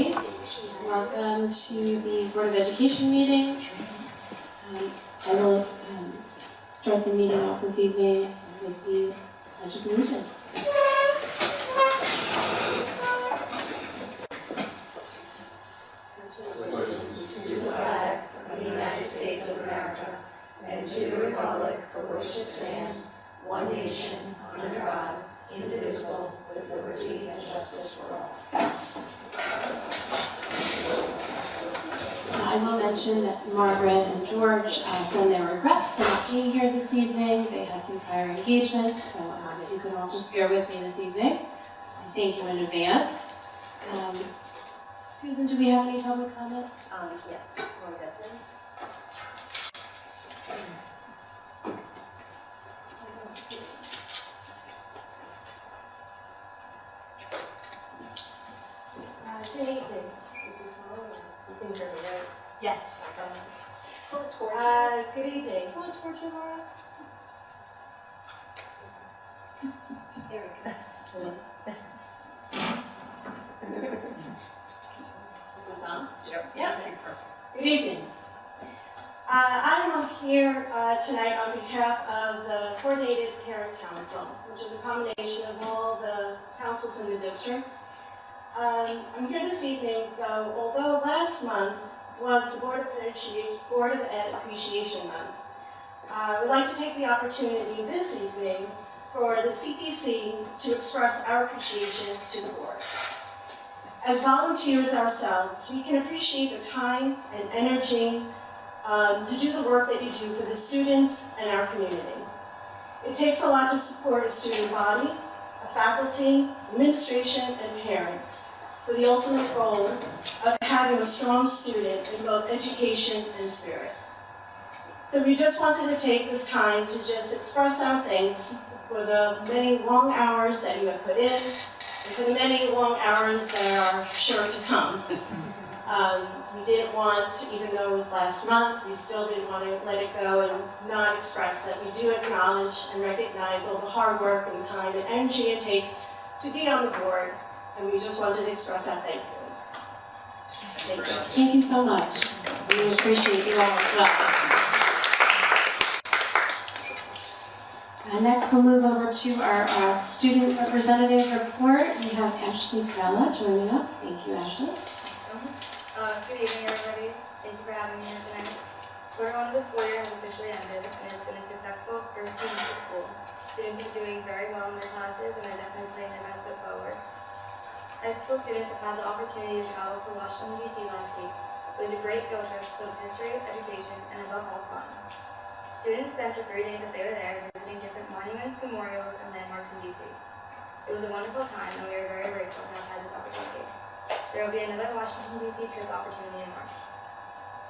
Valley. Welcome to the Board of Education meeting. I will start the meeting off this evening with the Pledge of Allegiance. To the flag of the United States of America and to the republic for which it stands, one nation, under God, indivisible, with liberty and justice for all. I will mention that Margaret and George send their regrets for not being here this evening. They had some prior engagements, so if you could all just bear with me this evening. Thank you in advance. Susan, do we have any public comment? Yes, Lauren Desmond. Good evening. This is Lauren. You can hear me, right? Yes. Full of torture. Good evening. Full of torture, Laura. There we go. Is this on? Yep. Yes. Good evening. I am here tonight on behalf of the Coordinated Parent Council, which is a combination of all the councils in the district. I'm here this evening, though, although last month was the Board of Ed Appreciation Month. We'd like to take the opportunity this evening for the CPC to express our appreciation to the board. As volunteers ourselves, we can appreciate the time and energy to do the work that you do for the students and our community. It takes a lot to support a student body, a faculty, administration, and parents with the ultimate goal of having a strong student in both education and spirit. So we just wanted to take this time to just express our thanks for the many long hours that you have put in, and for the many long hours that are sure to come. We didn't want, even though it was last month, we still didn't want to let it go and not express that we do acknowledge and recognize all the hard work and time and energy it takes to be on the board, and we just wanted to express our thank yous. Thank you. Thank you so much. We appreciate you all as well. Next, we'll move over to our student representative report. We have Ashley Grella joining us. Thank you, Ashley. Good evening, everybody. Thank you for having me here tonight. Quarter one of the school year has officially ended, and it's been a successful first 2 weeks of school. Students are doing very well in their classes, and they're definitely putting their best foot forward. High school students have had the opportunity to travel to Washington, D.C. last week. It was a great field trip filled with history, education, and above all fun. Students spent the 3 days that they were there visiting different monuments, memorials, and landmarks in D.C. It was a wonderful time, and we are very grateful to have had this opportunity. There will be another Washington, D.C. trip opportunity in March.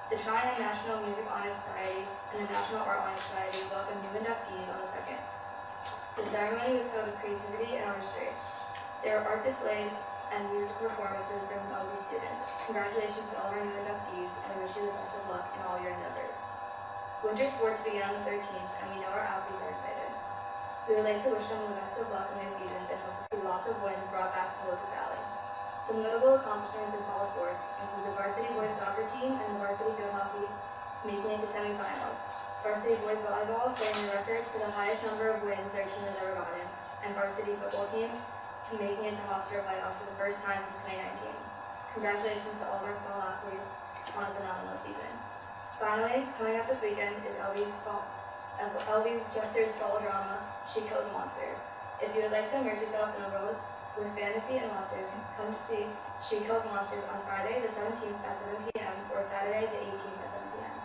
The Tri-National Music Honor Society and the National Art Honor Society welcome new inductees on the 2nd. The ceremony was filled with creativity and artistry. There were art displays and musical performances from all these students. Congratulations to all of our new inductees, and we wish you the best of luck in all your endeavors. Winter sports begin on the 13th, and we know our athletes are excited. We would like to wish them the best of luck in their seasons and hope to see lots of wins brought back to Locust Valley. Some notable accomplishments in fall sports include the varsity boys soccer team and the varsity field hockey making it to semifinals. Varsity boys volleyball setting the record for the highest number of wins their team has ever gotten, and varsity football team to making it to Hofstra playoffs for the first time since 2019. Congratulations to all of our fall athletes on a phenomenal season. Finally, coming up this weekend is LV's Jester's fall drama, She Kills Monsters. If you would like to immerse yourself in a world with fantasy and monsters, come to see She Kills Monsters on Friday the 17th at 7 p.m. or Saturday the 18th at 7 p.m.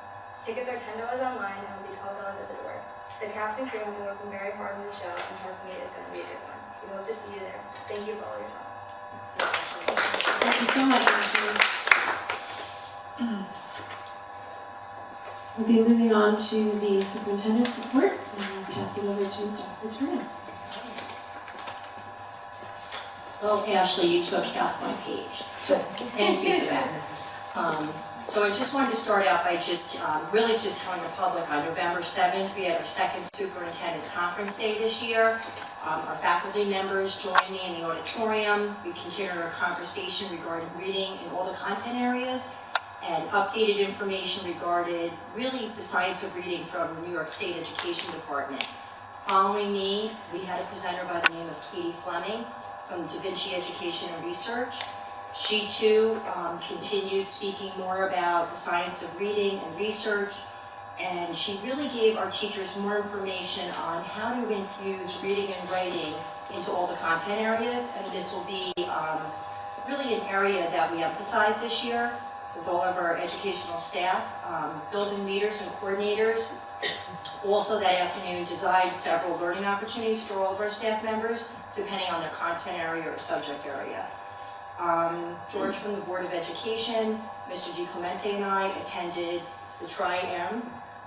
Tickets are $10 online and will be $12 at the door. The cast and crew have been working very hard on the show, and trust me, it's going to be a good one. We hope to see you there. Thank you for all your time. Thank you so much, Ashley. We'll be moving on to the superintendent's report, and I'll pass it over to Dr. Turner. Well, Ashley, you took half my page, so thank you for that. So I just wanted to start out by just really just telling the public on November 7th, we had our second superintendent's conference day this year. Our faculty members joined me in the auditorium. We continued our conversation regarding reading in all the content areas and updated information regarding really the science of reading from the New York State Education Department. Following me, we had a presenter by the name of Katie Fleming from Da Vinci Education and Research. She too continued speaking more about the science of reading and research, and she really gave our teachers more information on how to infuse reading and writing into all the content areas, and this will be really an area that we emphasize this year with all of our educational staff, building leaders and coordinators. Also that afternoon designed several learning opportunities for all of our staff members, depending on their content area or subject area. George from the Board of Education, Mr. Di Clemente and I attended the Tri-M,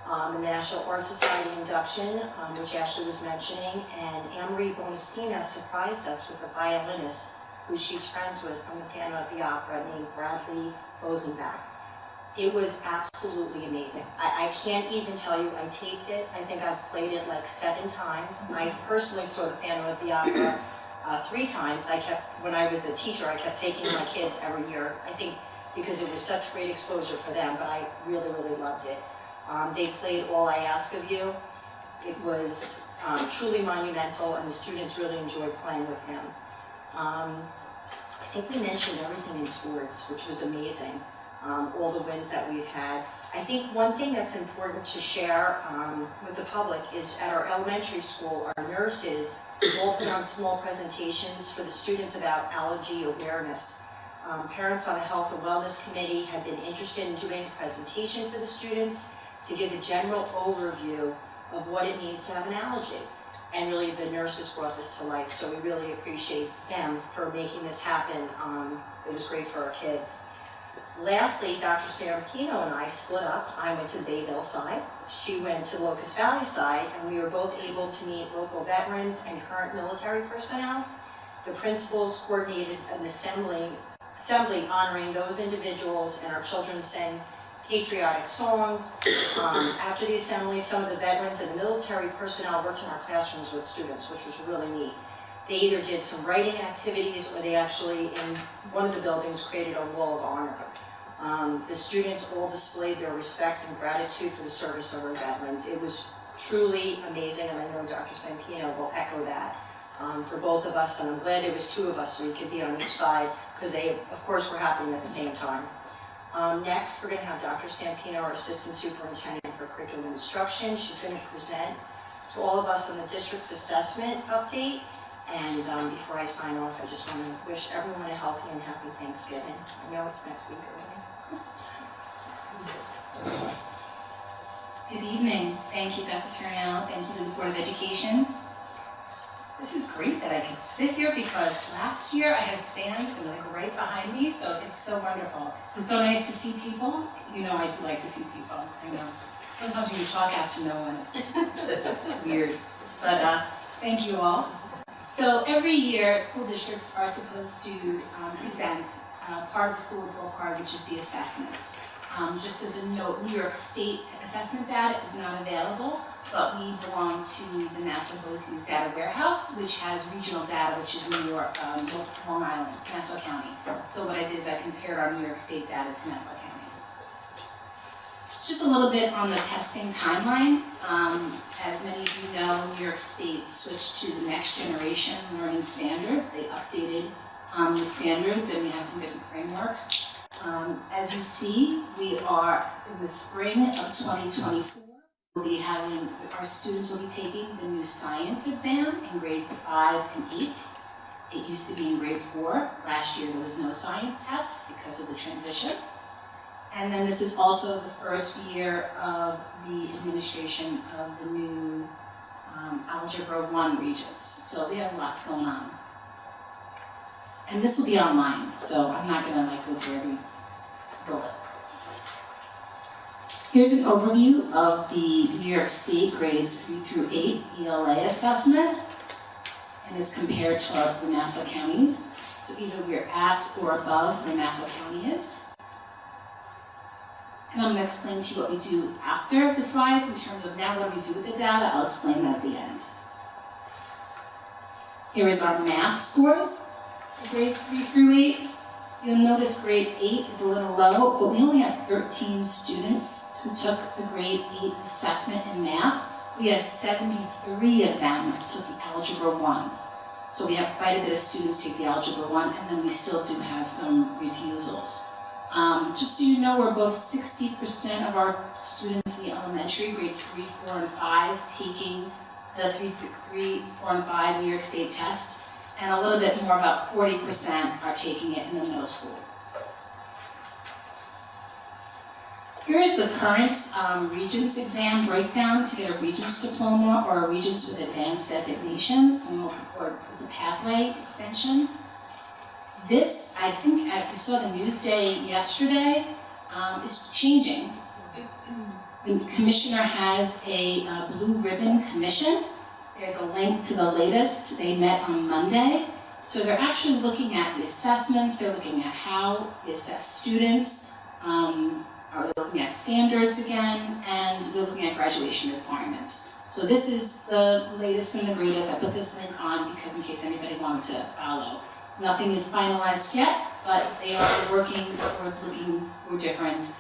the National Art Society induction, which Ashley was mentioning, and Anne-Marie Bonespina surprised us with a violinist who she's friends with from the Phantom of the Opera named Bradley Rosenbach. It was absolutely amazing. I can't even tell you, I taped it. I think I've played it like 7 times. I personally saw the Phantom of the Opera 3 times. When I was a teacher, I kept taking my kids every year. I think because it was such great exposure for them, but I really, really loved it. They played All I Ask of You. It was truly monumental, and the students really enjoyed playing with him. I think we mentioned everything in sports, which was amazing. All the wins that we've had. I think one thing that's important to share with the public is at our elementary school, our nurses all put on small presentations for the students about allergy awareness. Parents on the Health and Wellness Committee have been interested in doing a presentation for the students to give a general overview of what it means to have an allergy. And really the nurses brought this to life, so we really appreciate them for making this happen. It was great for our kids. Lastly, Dr. Serampino and I split up. I went to the Bayville side, she went to Locust Valley side, and we were both able to meet local veterans and current military personnel. The principals coordinated an assembly honoring those individuals, and our children sang patriotic songs. After the assembly, some of the veterans and the military personnel worked in our classrooms with students, which was really neat. They either did some writing activities, or they actually, in one of the buildings, created a wall of honor. The students all displayed their respect and gratitude for the service of our veterans. It was truly amazing, and I know Dr. Sampino will echo that for both of us, and I'm glad there was 2 of us so we could be on each side, because they, of course, were happening at the same time. Next, we're going to have Dr. Sampino, our Assistant Superintendent for Curriculum Instruction. She's going to present to all of us on the district's assessment update. And before I sign off, I just want to wish everyone a healthy and happy Thanksgiving. I know it's next week already. Good evening. Thank you, Dr. Turnow. Thank you to the Board of Education. This is great that I can sit here because last year I had a stand like right behind me, so it's so wonderful. It's so nice to see people. You know I do like to see people, I know. Sometimes when you talk out to no one, it's weird. But thank you all. So every year, school districts are supposed to present part of the school report card, which is the assessments. Just as a note, New York State assessment data is not available, but we belong to the National BOCES data warehouse, which has regional data, which is New York, Long Island, Nassau County. So what I did is I compared our New York State data to Nassau County. Just a little bit on the testing timeline. As many of you know, New York State switched to the next generation learning standards. They updated the standards, and we have some different frameworks. As you see, we are in the spring of 2024. We'll be having, our students will be taking the new science exam in grades 5 and 8. It used to be in grade 4. Last year there was no science test because of the transition. And then this is also the first year of the administration of the new Algebra 1 regents. So we have lots going on. And this will be online, so I'm not gonna go through every bullet. Here's an overview of the New York State grades 3 through 8 ELA assessment. And it's compared to the Nassau counties. So either we're at or above where Nassau County is. And I'm going to explain to you what we do after the slides in terms of now what do we do with the data. I'll explain that at the end. Here is our math scores for grades 3 through 8. You'll notice grade 8 is a little low, but we only have 13 students who took the grade 8 assessment in math. We have 73 of them that took the Algebra 1. So we have quite a bit of students take the Algebra 1, and then we still do have some refusals. Just so you know, we're above 60% of our students in the elementary, grades 3, 4, and 5, taking the 3, 4, and 5 New York State test, and a little bit more, about 40% are taking it in the middle school. Here is the current Regents exam breakdown to get a Regents diploma or a Regents with advanced designation or with a pathway extension. This, I think, if you saw the Newsday yesterday, is changing. The commissioner has a blue ribbon commission. There's a link to the latest. They met on Monday. So they're actually looking at the assessments, they're looking at how we assess students, are they looking at standards again, and they're looking at graduation requirements. So this is the latest and the greatest. I put this link on because in case anybody wants to follow. Nothing is finalized yet, but they are working towards looking for different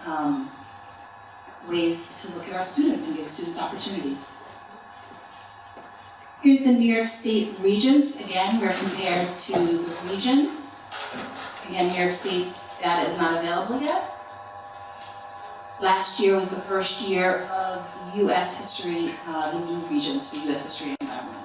ways to look at our students and give students opportunities. Here's the New York State Regents. Again, we're compared to the region. Again, New York State data is not available yet. Last year was the first year of U.S. history, the new Regents for U.S. history and government.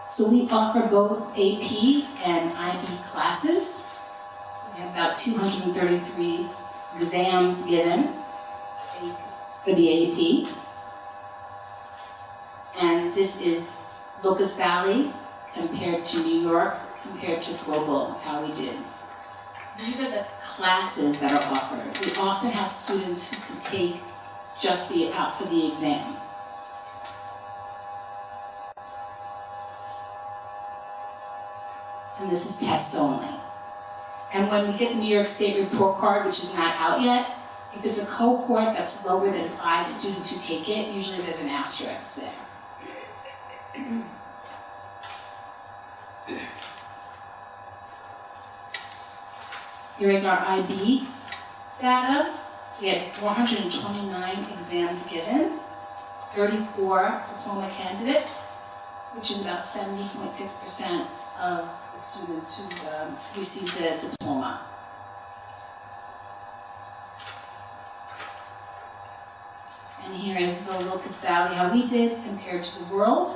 So we offer both AP and IB classes. We have about 233 exams given for the AP. And this is Locust Valley compared to New York, compared to global, how we did. These are the classes that are offered. We often have students who can take just out for the exam. And this is test only. And when we get the New York State report card, which is not out yet, if it's a cohort that's lower than 5 students who take it, usually there's an asterisk there. Here is our IB data. We had 429 exams given, 34 diploma candidates, which is about 70.6% of the students who received a diploma. And here is the Locust Valley, how we did compared to the world.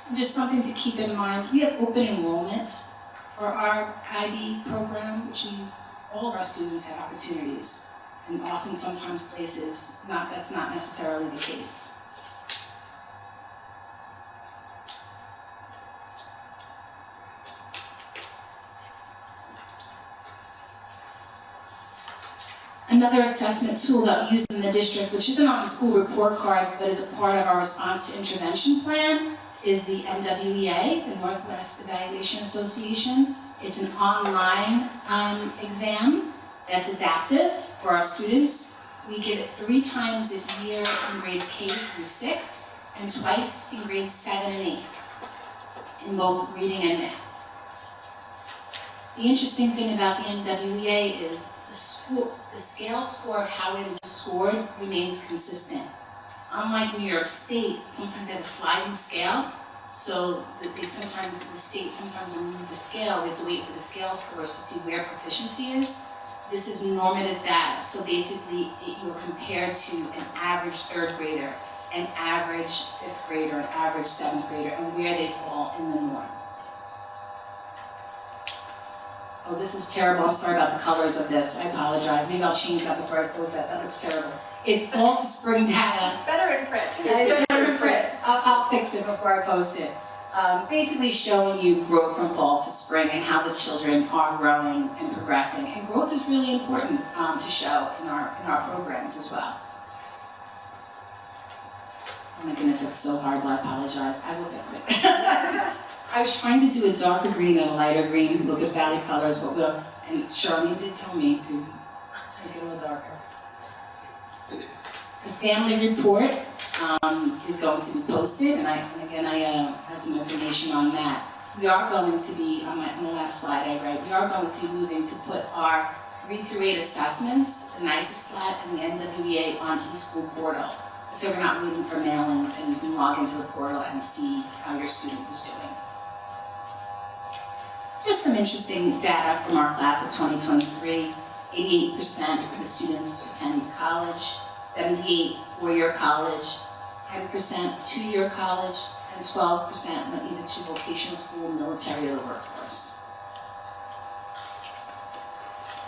And just something to keep in mind, we have open enrollment for our IB program, which means all of our students have opportunities. And often, sometimes places, that's not necessarily the case. Another assessment tool that we use in the district, which isn't on the school report card, but is a part of our response to intervention plan, is the NWEA, the Northwest Evaluation Association. It's an online exam that's adaptive for our students. We give it 3 times a year in grades K through 6, and twice in grades 7 and 8, in both reading and math. The interesting thing about the NWEA is the scale score of how it is scored remains consistent. Unlike New York State, sometimes they have a sliding scale, so sometimes the state remove the scale. We have to wait for the scale scores to see where proficiency is. This is normative data, so basically you're compared to an average 3rd grader, an average 5th grader, an average 7th grader, and where they fall in the norm. Oh, this is terrible. I'm sorry about the colors of this. I apologize. Maybe I'll change that before I post that. That looks terrible. It's fall to spring data. It's better in print. It's better in print. I'll fix it before I post it. Basically showing you growth from fall to spring and how the children are growing and progressing. And growth is really important to show in our programs as well. Oh my goodness, that's so horrible. I apologize. I will fix it. I was trying to do a darker green and a lighter green, Locust Valley colors, but and Charlene did tell me to make it a little darker. The family report is going to be posted, and again I have some information on that. We are going to be, on the last slide I write, we are going to be moving to put our 3 through 8 assessments, the nicest slat and the NWEA on eSchool portal. So we're not waiting for mailings, and you can log into the portal and see how your student is doing. Just some interesting data from our class of 2023. 88% of the students attend college, 78% four-year college, 10% two-year college, and 12% went either to vocational school, military, or the workforce.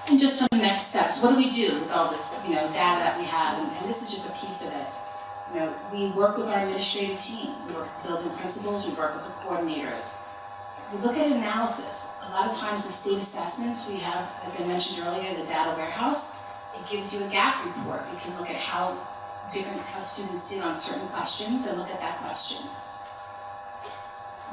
And just some next steps. What do we do with all this, data that we have? And this is just a piece of it. We work with our administrative team. We work with building principals. We work with the coordinators. We look at analysis. A lot of times the state assessments, we have, as I mentioned earlier, the data warehouse. It gives you a gap report. You can look at how students did on certain questions and look at that question.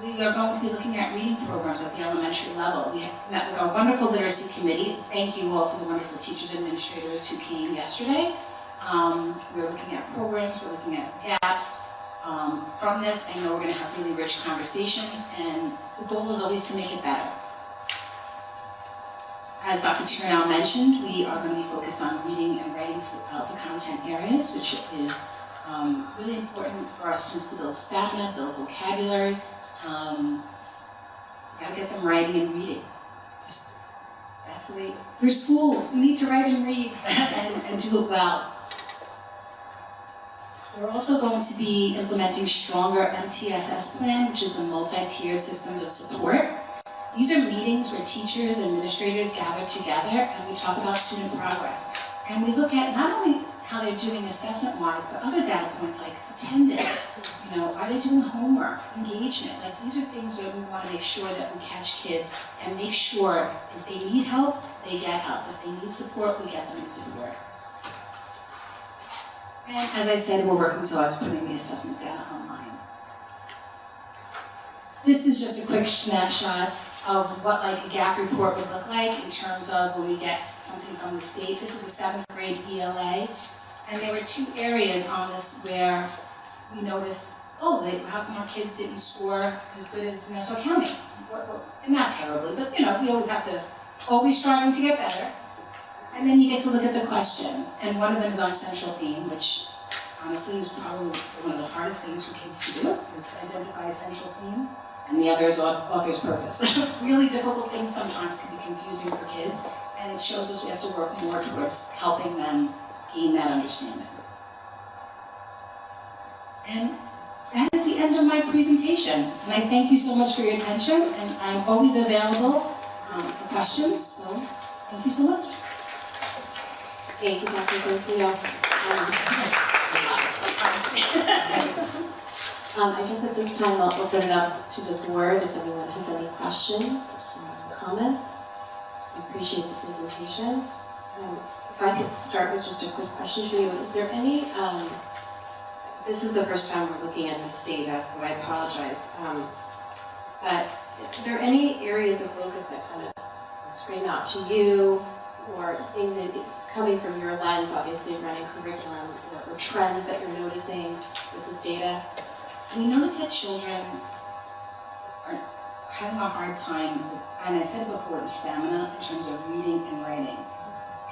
We are going to be looking at reading programs at the elementary level. We met with our wonderful literacy committee. Thank you all for the wonderful teachers and administrators who came yesterday. We're looking at programs, we're looking at gaps. From this, I know we're going to have really rich conversations, and the goal is always to make it better. As Dr. Turnell mentioned, we are going to be focused on reading and writing throughout the content areas, which is really important for our students to build stamina, build vocabulary. Got to get them writing and reading. That's the way. We're school. We need to write and read and do it well. We're also going to be implementing stronger MTSS plan, which is the multi-tiered systems of support. These are meetings where teachers and administrators gather together and we talk about student progress. And we look at not only how they're doing assessment-wise, but other data points like attendance. Are they doing homework, engagement? Like, these are things where we want to make sure that we catch kids and make sure if they need help, they get help. If they need support, we get them the support. And as I said, we're working towards putting the assessment data online. This is just a quick snapshot of what a gap report would look like in terms of when we get something from the state. This is a 7th grade ELA, and there were 2 areas on this where we noticed, how come our kids didn't score as good as Nassau County? And not terribly, but we always have to, always striving to get better. And then you get to look at the question, and one of them is on central theme, which honestly is probably one of the hardest things for kids to do, is to identify a central theme. And the other is author's purpose. Really difficult things sometimes can be confusing for kids, and it shows us we have to work more towards helping them gain that understanding. And that is the end of my presentation. And I thank you so much for your attention, and I'm always available for questions, so thank you so much. Thank you, Dr. Sophia. I guess at this time I'll open it up to the board if anyone has any questions or comments. I appreciate the presentation. If I could start with just a quick question for you. Is there any, this is the first time we're looking at this data, so I apologize. But are there any areas of focus that kind of scream out to you, or things that coming from your lens, obviously running curriculum, or trends that you're noticing with this data? We notice that children are having a hard time, and I said it before, the stamina in terms of reading and writing.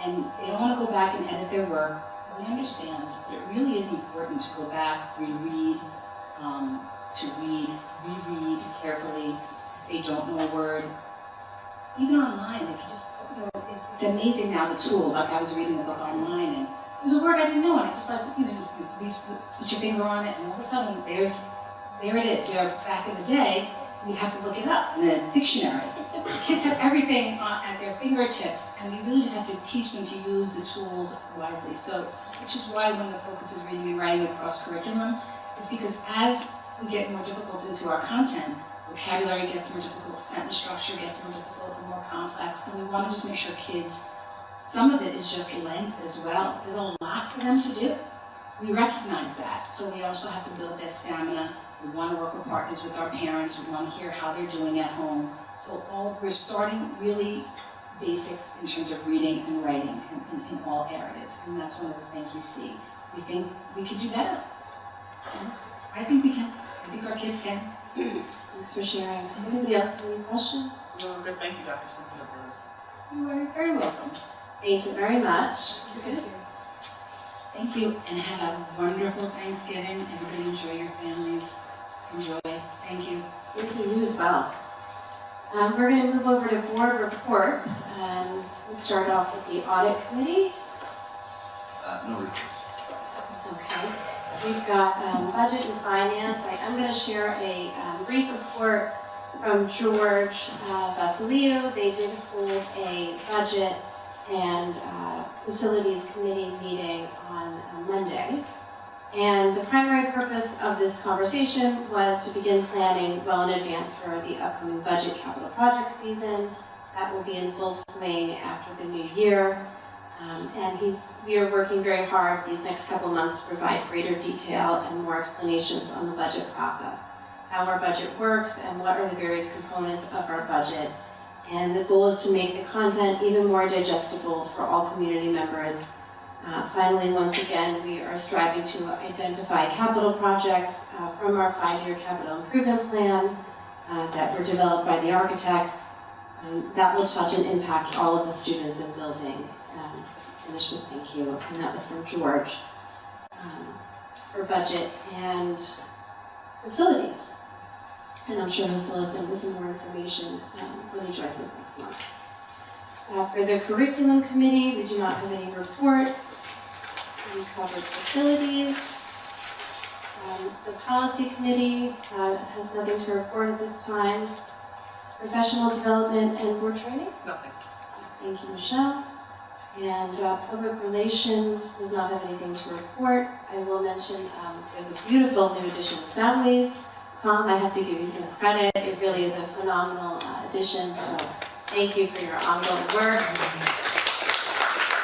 And they don't want to go back and edit their work. We understand, but it really is important to go back, reread, reread carefully. If they don't know a word, even online, they can just, it's amazing now the tools. Like, I was reading a book online, and there's a word I didn't know, and I just you put your finger on it, and all of a sudden, there it is. Back in the day, we'd have to look it up in a dictionary. Kids have everything at their fingertips, and we really just have to teach them to use the tools wisely. So, which is why one of the focus is reading and writing across curriculum, is because as we get more difficult into our content, vocabulary gets more difficult, sentence structure gets more difficult and more complex, and we want to just make sure kids, some of it is just length as well. There's a lot for them to do. We recognize that, so we also have to build their stamina, We want to work with partners with our parents. We want to hear how they're doing at home. So we're starting really basics in terms of reading and writing in all areas. And that's one of the things we see. We think we could do better. And I think we can. I think our kids can. Thanks for sharing. Does anybody else have any questions? No, good. Thank you, Dr. Cynthia, for this. You are very welcome. Thank you very much. Thank you, and have a wonderful Thanksgiving. Everybody enjoy your families. Enjoy. Thank you. Thank you, you as well. We're going to move over to board reports. We'll start off with the audit committee. No reports. Okay. We've got budget and finance. I'm going to share a brief report from George Vasiliou. They did hold a budget and facilities committee meeting on Monday. And the primary purpose of this conversation was to begin planning well in advance for the upcoming budget capital project season. That will be in full swing after the new year. We are working very hard these next couple of months to provide greater detail and more explanations on the budget process, how our budget works, and what are the various components of our budget. And the goal is to make the content even more digestible for all community members. Finally, once again, we are striving to identify capital projects from our 5-year capital improvement plan that were developed by the architects that will touch and impact all of the students in building. Finish with thank you, and that was from George for budget and facilities. And I'm sure he'll fill us in with some more information when he joins us next month. For the curriculum committee, we do not have any reports. We covered facilities. The policy committee has nothing to report at this time. Professional development and board training? Nothing. Thank you, Michelle. And public relations does not have anything to report. I will mention there's a beautiful new edition of Sound Waves. Tom, I have to give you some credit. It really is a phenomenal addition, so thank you for your ongoing work.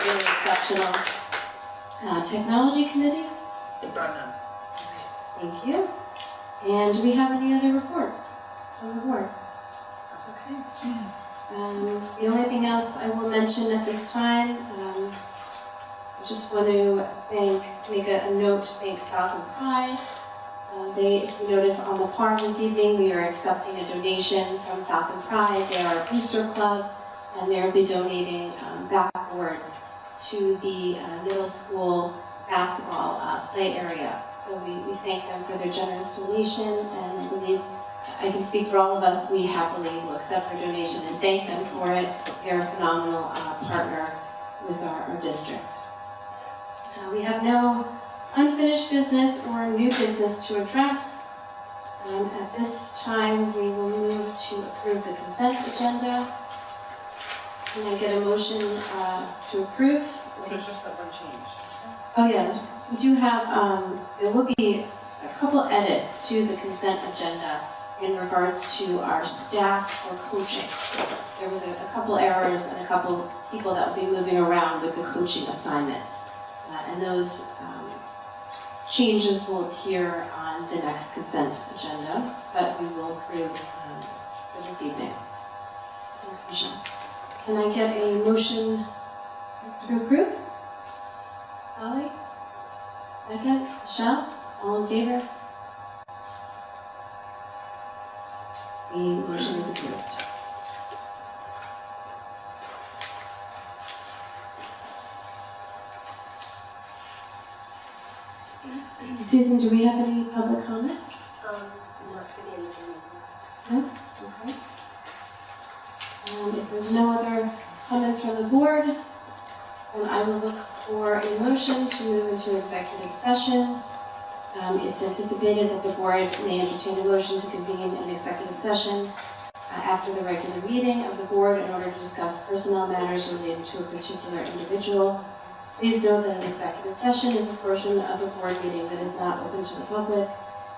Really exceptional. Technology committee? None. Thank you. And do we have any other reports from the board? Okay. The only thing else I will mention at this time, I just want to make a note to thank Falcon Pride. If you notice on the par this evening, we are accepting a donation from Falcon Pride. They are a booster club, and they'll be donating backboards to the middle school basketball play area. So we thank them for their generous donation, and I believe I can speak for all of us, we happily will accept their donation and thank them for it. They're a phenomenal partner with our district. We have no unfinished business or new business to address. At this time, we will move to approve the consent agenda. Can I get a motion to approve? There's just that one change. Oh yeah, we do have, there will be a couple edits to the consent agenda in regards to our staff for coaching. There was a couple errors and a couple people that will be moving around with the coaching assignments. And those changes will appear on the next consent agenda, but we will approve for this evening. Thanks, Michelle. Can I get a motion to approve? Holly? Second? Michelle? All in favor? The motion is approved. Susan, do we have any public comment? Not for the end of the meeting. No? Okay. If there's no other comments from the board, then I will look for a motion to move into executive session. It's anticipated that the board may entertain a motion to convene an executive session after the regular meeting of the board in order to discuss personnel matters related to a particular individual. Please note that an executive session is a portion of the board meeting that is not open to the public.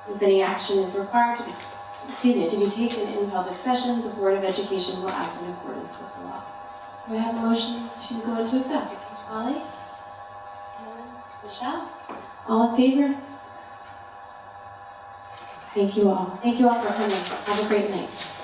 If any action is required to be taken in public session, the Board of Education will act in accordance with the law. Do I have a motion to go into executive? Holly? Michelle? All in favor? Thank you all. Thank you all for coming. Have a great night.